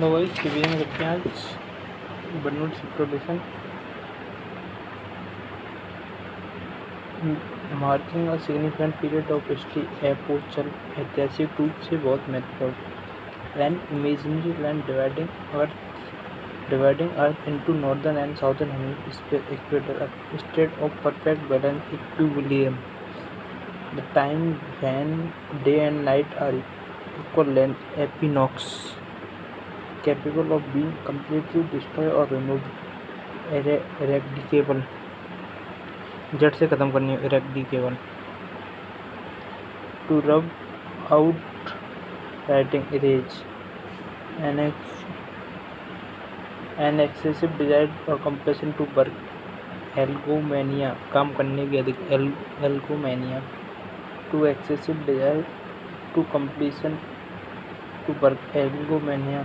No wise revision करते हैं आज Bernoulli's production marking a significant period of history epochal ऐतिहासिक रूप से बहुत महत्वपूर्ण an imaginary land dividing Earth into northern and southern hemisphere, a state of perfect balance equilibrium. The time when day and night are equal length, equinox, capable of being completely destroyed or removed, eradicable, जड़ से खत्म करनी है, eradicable. To rub out, writing, erase, an excessive desire or compulsion to work, एल्गोमेनिया, काम करने की अधिक, एल्गोमेनिया. To excessive desire to completion to work, एल्गोमेनिया.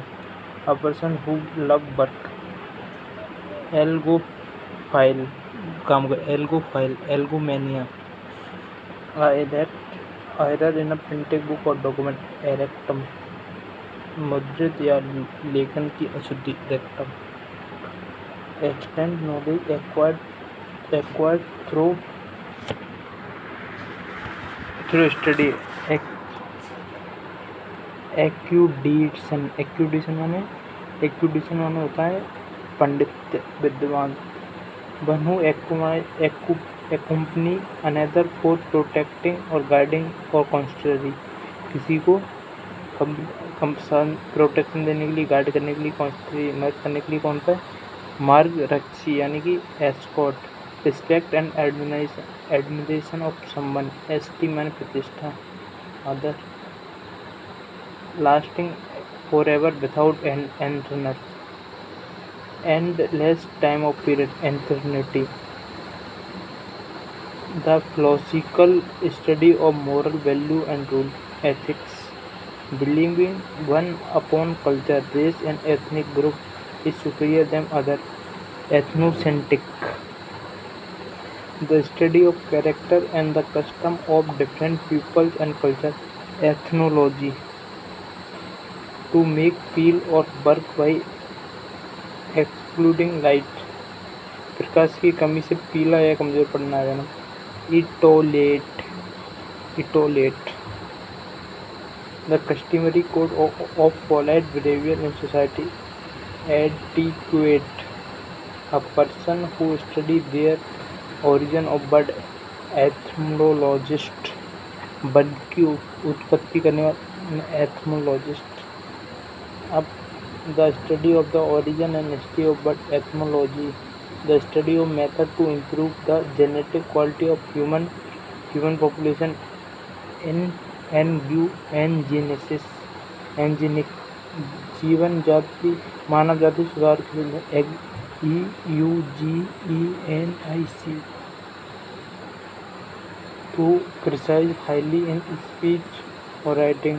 A person who love work, एल्गोफाइल, काम कर, एल्गोफाइल, एल्गोमेनिया. Error in a printed book or document, एरेक्टम, मुद्रित या लेखन की अशुद्धि, rectum. Extend knowledge acquired through study, एक्यूडिशन माने होता है पंडित, विद्वान. One who accompany another for protecting or guiding or contrary, किसी को प्रोटेक्शन देने के लिए, गाइड करने के लिए, कॉन्ट्री मदद करने के लिए कौन सा मार्गरक्षी यानी कि escort. Respect and admiration of someone, esteem and प्रतिष्ठा, other. Lasting forever without end endless time of period, eternity. The philosophical study of moral value and rule, ethics. Believing one upon culture, race and ethnic group is superior than other, ethnocentric. The study of character and the custom of different peoples and culture, ethnology. To make, feel or work by excluding light, प्रकाश की कमी से पीला या कमजोर पड़ना है ना. Etiolate. The customary code of polite behaviour in society, etiquette. A person who study their origin of bird, etymologist. Bird की उत्पत्ति करने वाला, एथमोलॉजिस्ट. अब the study of the origin and history of bird, ethnology. The study of method to improve the genetic quality of human population, eugenesis. एंजेनिक, जीवन जाति, मानव जाति सुधार के लिए, EUGENIC. To criticize highly in speech or writing,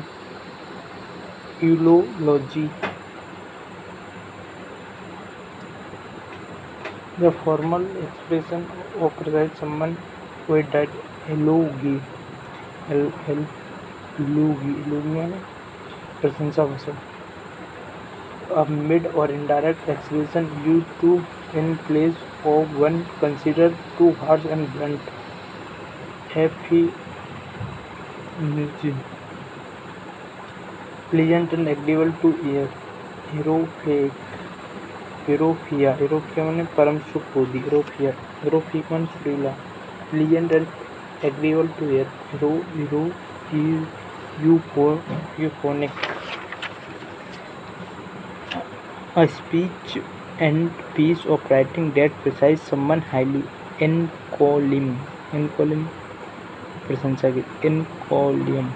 eulogy. The formal expression of criticize someone who had died, eulogy. Eulogy माने प्रशंसा भाषण. A mid or indirect expression used to in place of one considered too harsh and blunt, effusion. Pleasant and agreeable to ear, एरोफिया माने परम सुख होती, एरोफिक माने सुरीला. Pleasant and agreeable to ear, euphonic. A speech and piece of writing that praises someone highly, encomium प्रशंसा की, encomium.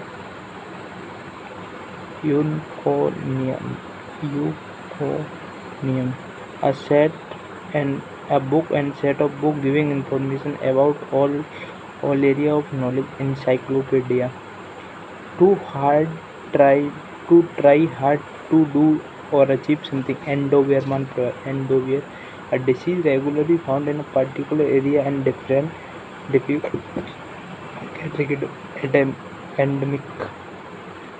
Euphonium. A book and set of book giving information about all area of knowledge, encyclopedia. To try hard to do or achieve something, endeavor. A disease regularly found in a particular area and difficult endemic.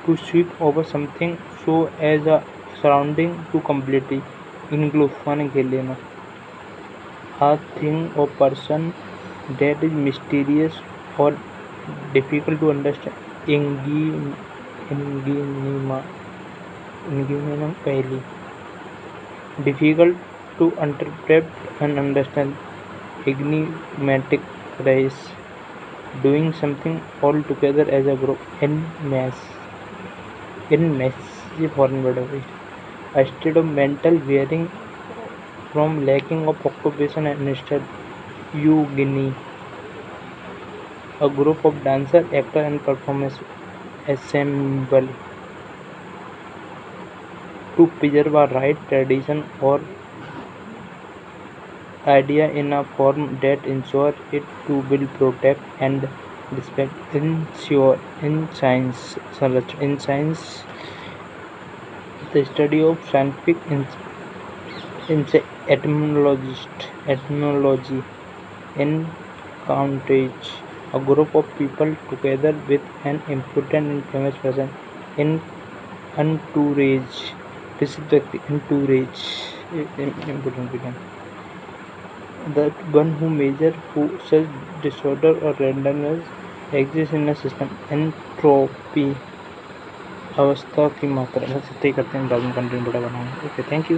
To sweep over something so as surrounding to completely include fun खेल लेना। A thing or person that is mysterious or difficult to understand. Enigma पहली। Difficult to interpret and understand. Enigmatic race. Doing something all together as a group. En masse ये foreign word हो गई। A state of mental wearing from lacking of occupation and instead eugyny. A group of dancer, actor and performers assemble to preserve a right, tradition or idea in a form that ensure it to will protect and respect. Ensure in science, the study of scientific ethnology. Encountage, a group of people together with an important and famous person. Entourage, respect. Entourage, important person. The one who measure who such disorder or randomness exists in a system. Entropy, अवस्था की मात्रा। बस इतना ही करते हैं, बाद में content बड़ा बनाएंगे। Okay, thank you.